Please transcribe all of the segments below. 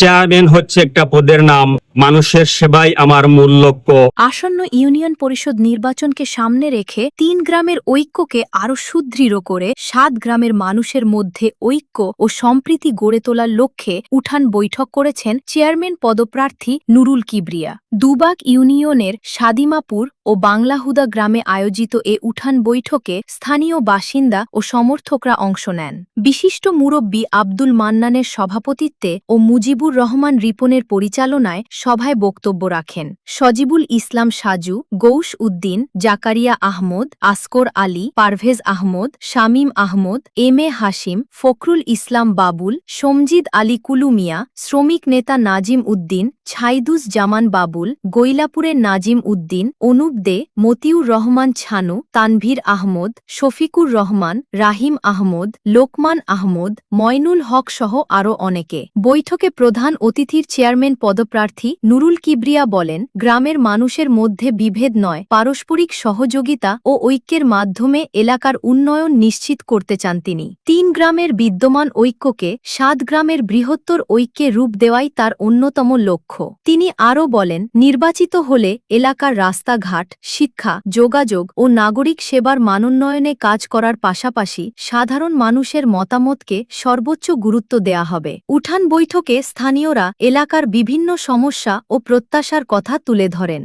Chairman হচ্ছে একটা পদের নাম, মানুষের সেবাই আমার মূল লক্ষ্য। আসন্ন ইউনিয়ন পরিষদ নির্বাচনকে সামনে রেখে ৩ গ্রামের ঐক্যকে আরও সুদৃঢ় করে ৭ গ্রামের মানুষের মধ্যে ঐক্য ও সম্প্রীতি গড়ে তোলার লক্ষ্যে উঠান বৈঠক করেছেন চেয়ারম্যান পদপ্রার্থী নুরুল কিবরিয়া। দুবাগ ইউনিয়নের সাদিমাপুর ও বাংলাহুদা গ্রামে আয়োজিত এ উঠান বৈঠকে স্থানীয় বাসিন্দা ও সমর্থকরা অংশ নেন। বিশিষ্ট মুরব্বী আব্দুল মান্নানের সভাপতিত্বে ও মুজিবুর রহমান রিপনের পরিচালনায় সভায় বক্তব্য রাখেন সজিবুল ইসলাম সাজু, গৌস উদ্দিন, জাকারিয়া আহমদ, আসকর আলী, পারভেজ আহমদ, শামীম আহমদ, এম এ হাসিম, ফখরুল ইসলাম বাবুল, সমজিদ আলী কুলুমিয়া, শ্রমিক নেতা নাজিম উদ্দিন, ছাইদুস জামান বাবুল, গৈলাপুরের নাজিম উদ্দিন, অনুপ দে, মতিউর রহমান ছানু, তানভীর আহমদ, শফিকুর রহমান, রাহিম আহমদ, লোকমান আহমদ, ময়নুল হক সহ আরও অনেকে। বৈঠকে প্রধান অতিথির চেয়ারম্যান পদপ্রার্থী নুরুল কিবরিয়া বলেন, গ্রামের মানুষের মধ্যে বিভেদ নয়, পারস্পরিক সহযোগিতা ও ঐক্যের মাধ্যমে এলাকার উন্নয়ন নিশ্চিত করতে চান তিনি। ৩ গ্রামের বিদ্যমান ঐক্যকে ৭ গ্রামের বৃহত্তর ঐক্যে রূপ দেওয়াই তার অন্যতম লক্ষ্য। তিনি আরও বলেন, নির্বাচিত হলে এলাকার রাস্তাঘাট, শিক্ষা, যোগাযোগ ও নাগরিক সেবার মানোন্নয়নে কাজ করার পাশাপাশি সাধারণ মানুষের মতামতকে সর্বোচ্চ গুরুত্ব দেয়া হবে। উঠান বৈঠকে স্থানীয়রা এলাকার বিভিন্ন সমস্যা ও প্রত্যাশার কথা তুলে ধরেন।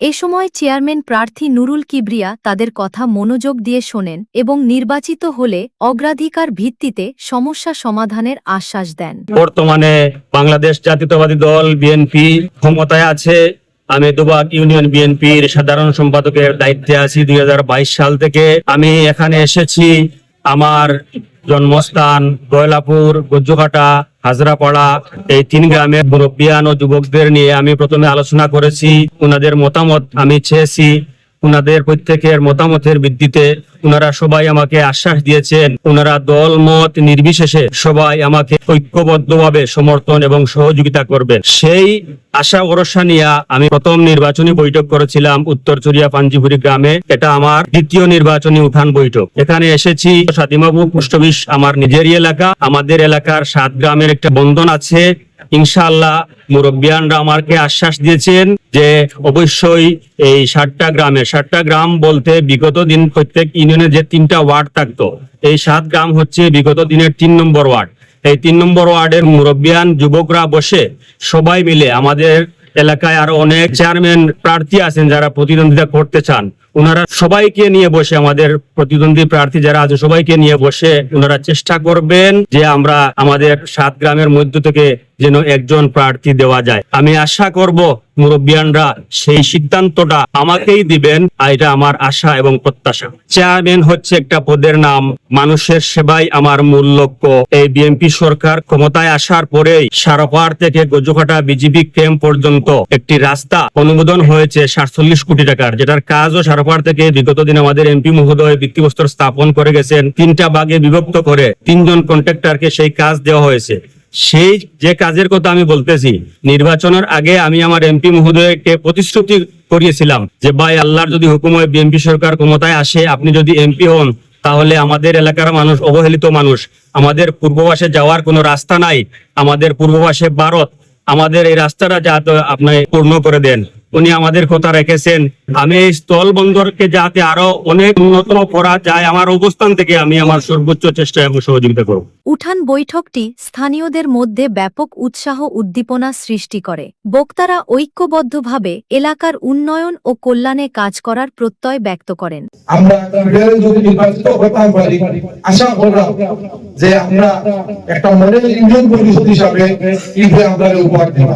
এ সময় চেয়ারম্যান প্রার্থী নুরুল কিবরিয়া তাদের কথা মনোযোগ দিয়ে শোনেন এবং নির্বাচিত হলে অগ্রাধিকার ভিত্তিতে সমস্যা সমাধানের আশ্বাস দেন। বর্তমানে বাংলাদেশ জাতীয়তাবাদী দল বিএনপি ক্ষমতায় আছে। আমি দুবাগ ইউনিয়ন বিএনপির সাধারণ সম্পাদকের দায়িত্বে আছি 2022 সাল থেকে। আমি এখানে এসেছি আমার জন্মস্থান গৈলাপুর, গজ্জুঘাটা, হাজরাপাড়া, এই 3 গ্রামের মুরব্বিয়ান ও যুবকদের নিয়ে আমি প্রথমে আলোচনা করেছি। ওনাদের মতামত আমি চেয়েছি। ওনাদের প্রত্যেকের মতামতের ভিত্তিতে ওনারা সবাই আমাকে আশ্বাস দিয়েছেন, ওনারা দল মত নির্বিশেষে সবাই আমাকে ঐক্যবদ্ধভাবে সমর্থন এবং সহযোগিতা করবেন। সেই আশা ভরসা নিয়ে আমি প্রথম নির্বাচনী বৈঠক করেছিলাম উত্তর চুরিয়া পাঞ্জিপুরি গ্রামে। এটা আমার দ্বিতীয় নির্বাচনী উঠান বৈঠক। এখানে এসেছি সাদিমাপুর পোস্ট অফিস আমার নিজেরই এলাকা। আমাদের এলাকার 7 গ্রামের একটা বন্ধন আছে। ইনশাআল্লাহ মুরব্বিয়ানরা আমাকে আশ্বাস দিয়েছেন যে অবশ্যই এই 7টা গ্রাম বলতে বিগত দিন প্রত্যেক ইউনিয়নে যে 3টা ওয়ার্ড থাকতো, এই 7 গ্রাম হচ্ছে বিগত দিনের 3 নম্বর ওয়ার্ড। এই 3 নম্বর ওয়ার্ডের মুরব্বিয়ান যুবকরা বসে সবাই মিলে আমাদের এলাকায় আরো অনেক চেয়ারম্যান প্রার্থী আছেন যারা প্রতিদ্বন্দ্বিতা করতে চান। ওনারা সবাইকে নিয়ে বসে, আমাদের প্রতিদ্বন্দ্বী প্রার্থী যারা আছে সবাইকে নিয়ে বসে ওনারা চেষ্টা করবেন যে আমরা আমাদের 7 গ্রামের মধ্য থেকে যেন একজন প্রার্থী দেওয়া যায়। আমি আশা করব মুরব্বিয়ানরা সেই সিদ্ধান্তটা আমাকেই দিবেন, এটা আমার আশা এবং প্রত্যাশা। চেয়ারম্যান হচ্ছে একটা পদের নাম, মানুষের সেবাই আমার মূল লক্ষ্য। এই বিএনপি সরকার ক্ষমতায় আসার পরেই সারাপাড় থেকে গজ্জুঘাটা বিজিবি ক্যাম্প পর্যন্ত একটি রাস্তা অনুমোদন হয়েছে 47 কোটি টাকার, যেটার কাজও সারাপাড় থেকে বিগত দিন আমাদের এমপি মহোদয় ভিত্তিপ্রস্তর স্থাপন করে গেছেন। 3টা ভাগে বিভক্ত করে 3 জন কন্ট্রাক্টরকে সেই কাজ দেওয়া হয়েছে। সেই যে কাজের কথা আমি বলতেছি, নির্বাচনের আগে আমি আমার এমপি মহোদয়কে প্রতিশ্রুতি করিয়েছিলাম যে ভাই, আল্লাহর যদি হুকুম হয় বিএনপি সরকার ক্ষমতায় আসে, আপনি যদি এমপি হন তাহলে আমাদের এলাকার মানুষ, অবহেলিত মানুষ, আমাদের পূর্ব পাশে যাওয়ার কোনো রাস্তা নাই, আমাদের পূর্ব পাশে ভারত, আমাদের এই রাস্তাটা যাতে আপনি পূর্ণ করে দেন। উনি আমাদের কথা রেখেছেন। আমি এই স্থল বন্দরকে যাতে আরো অনেক উন্নত করা যায়, আমার অবস্থান থেকে আমি আমার সর্বোচ্চ চেষ্টা এবং সহযোগিতা করব। উঠান বৈঠকটি স্থানীয়দের মধ্যে ব্যাপক উৎসাহ উদ্দীপনা সৃষ্টি করে। বক্তারা ঐক্যবদ্ধভাবে এলাকার উন্নয়ন ও কল্যাণে কাজ করার প্রত্যয় ব্যক্ত করেন। আমরা যদি নির্বাচিত হতাম পারি, আশা করলাম যে আমরা একটা মডেল ইউনিয়ন পরিষদ হিসাবে আমরা উপহার দেব।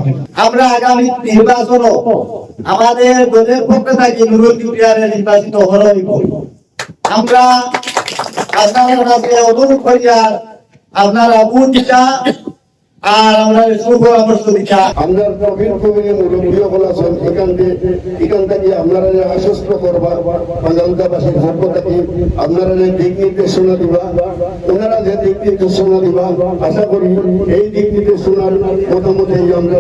আমরা আগামী নির্বাচন আমাদের দলের পক্ষ থেকে নুরুল কিবরিয়া নির্বাচিত হলেই আমরা আপনাদের কাছে অনুরোধ করি, আপনারা ভোটটা আর আমরা সুপরামর্শ দিচ্ছা আমরা প্রবীণ প্রবীণ মুরব্বী হল আছেন এখান থেকে আপনারা আশ্বস্ত করবা বাঙালুকাবাসীর পক্ষ থেকে আপনারা দিক নির্দেশনা দিবা ওনারা যে দিক নির্দেশনা দিবা আশা করি এই দিক নির্দেশনার মতামত এই আমরা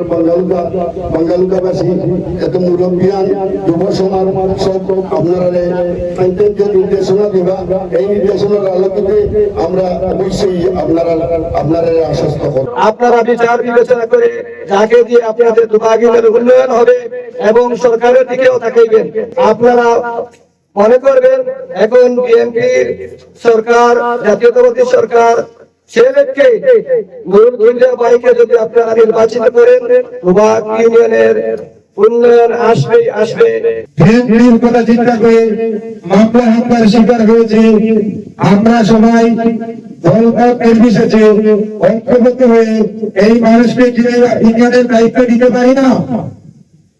বাঙালুকাবাসী এত মুরব্বিয়ান যুব সমাজ সব আপনারা যে নির্দেশনা দিবা এই নির্দেশনার আলোকে আমরা অবশ্যই আপনারা আশ্বস্ত করবো। আপনারা বিচার বিবেচনা করে যাকে দিয়ে আপনাদের দুর্ভাগ্যের উন্নয়ন হবে এবং সরকারের দিকেও তাকাইবেন। আপনারা মনে করবেন এখন বিএনপির সরকার, জাতীয়তাবাদী সরকার, সেলেটকে বাইকে যদি আপনারা নির্বাচিত করেন দুবাগ ইউনিয়নের উন্নয়ন আসবে। বিএনপির কথা চিন্তা করে মামলা হামলার শিকার হয়েছে। আমরা সবাই দলমত নির্বিশেষে ঐক্যবদ্ধ হয়ে এই মানুষকে ইউনিয়নের দায়িত্ব দিতে পারি না?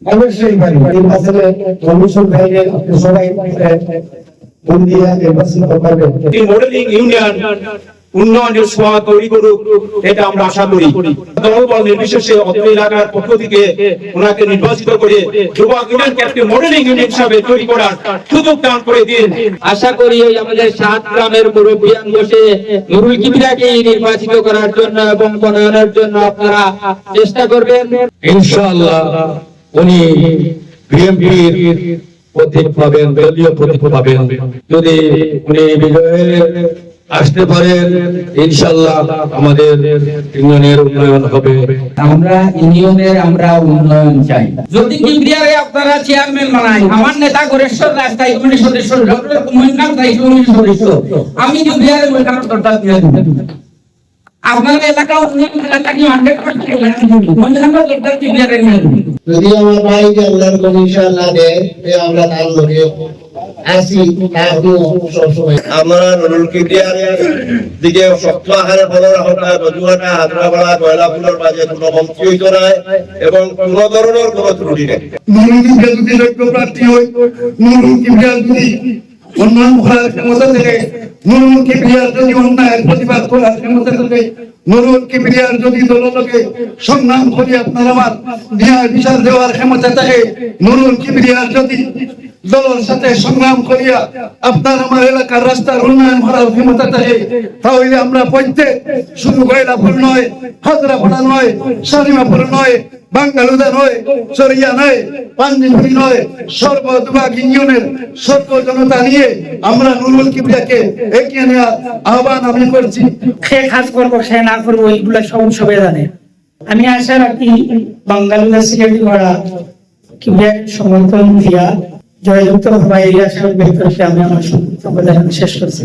অবশ্যই পারি। নির্বাচনে কমিশন ভাইয়ের সবাই ভোট দিয়ে নির্বাচন করবেন। মডেলিং ইউনিয়ন উন্নয়নের ছোঁয়া তৈরি করুক, এটা আমরা আশা করি। দলবল নির্বিশেষে অত্র এলাকার পক্ষ থেকে ওনাকে নির্বাচিত করে যুবক ইউনিয়নকে একটি মডেলিং ইউনিয়ন হিসাবে তৈরি করার সুযোগ দান করে দিন। আশা করি এই আমাদের 7 গ্রামের মুরব্বিয়ান বসে নুরুল কিবরিয়াকে নির্বাচিত করার জন্য এবং মনোনয়নের জন্য আপনারা চেষ্টা করবেন। ইনশাআল্লাহ উনি বিএনপির প্রতীক পাবেন, দলীয় প্রতীক পাবেন। যদি উনি বিজয়ে আসতে পারেন ইনশাআল্লাহ আমাদের ইউনিয়নের উন্নয়ন হবে। আমরা ইউনিয়নের উন্নয়ন চাই। যদি কিবরিয়ারে আপনারা চেয়ারম্যান বানাই, আমার নেতা গরেশ্বর রাস্তায় কমিটি সদস্য ডক্টর মনিকান্ত রায় কমিটি সদস্য, আমি কিবরিয়ারে মনিকান্ত করতে দিয়ে দেব। আপনাদের এলাকা উন্নয়ন এলাকা কি 100% মনিকান্ত করতে কিবরিয়ারে নিয়ে দেব। যদি আমার ভাই যে আল্লাহর কোন ইনশাআল্লাহ দেয় আমরা তার লগে আসি তাহলে সবসময় আমরা নুরুল কিবরিয়ার দিকে শক্ত আহারে ফলো রাখা বজুয়াটা হাজরাপাড়া কয়লাপুরের মাঝে কোনো কমতি হইতো না এবং কোনো ধরনের কোনো ত্রুটি নেই। নুরুল কিবরিয়া যদি যোগ্য প্রার্থী হয়, নুরুল কিবরিয়া যদি উন্নয়ন করার ক্ষমতা থাকে, নুরুল কিবরিয়ার যদি অন্যায়ের প্রতিবাদ করার ক্ষমতা থাকে, নুরুল কিবরিয়ার যদি দলকে সংগ্রাম করে আপনার আমার ন্যায় বিচার দেওয়ার ক্ষমতা থাকে, নুরুল কিবরিয়ার যদি দলের সাথে সংগ্রাম করিয়া আপনার আমার এলাকার রাস্তার উন্নয়ন করার ক্ষমতা থাকে, তাহলে আমরা প্রত্যেক শুধু গয়লাপুর নয়, হাজরাপাড়া নয়, শালিমাপুর নয়, বাঙ্গালুদা নয়, চরিয়া নয়, পাঞ্জিপুরি নয়, সর্বদুবাগ ইউনিয়নের সর্ব জনতা নিয়ে আমরা নুরুল কিবরিয়াকে এগিয়ে নেওয়ার আহ্বান আমি করছি। সে কাজ করবো সে না করবো এগুলা সবাই জানে। আমি আশা রাখি বাঙ্গালুদা সিলেক্ট করা কিবরিয়া সমর্থন দিয়া জয়যুক্ত ভাই এই আশা ব্যক্ত করে আমি আমার সংক্ষিপ্ত শেষ করছি।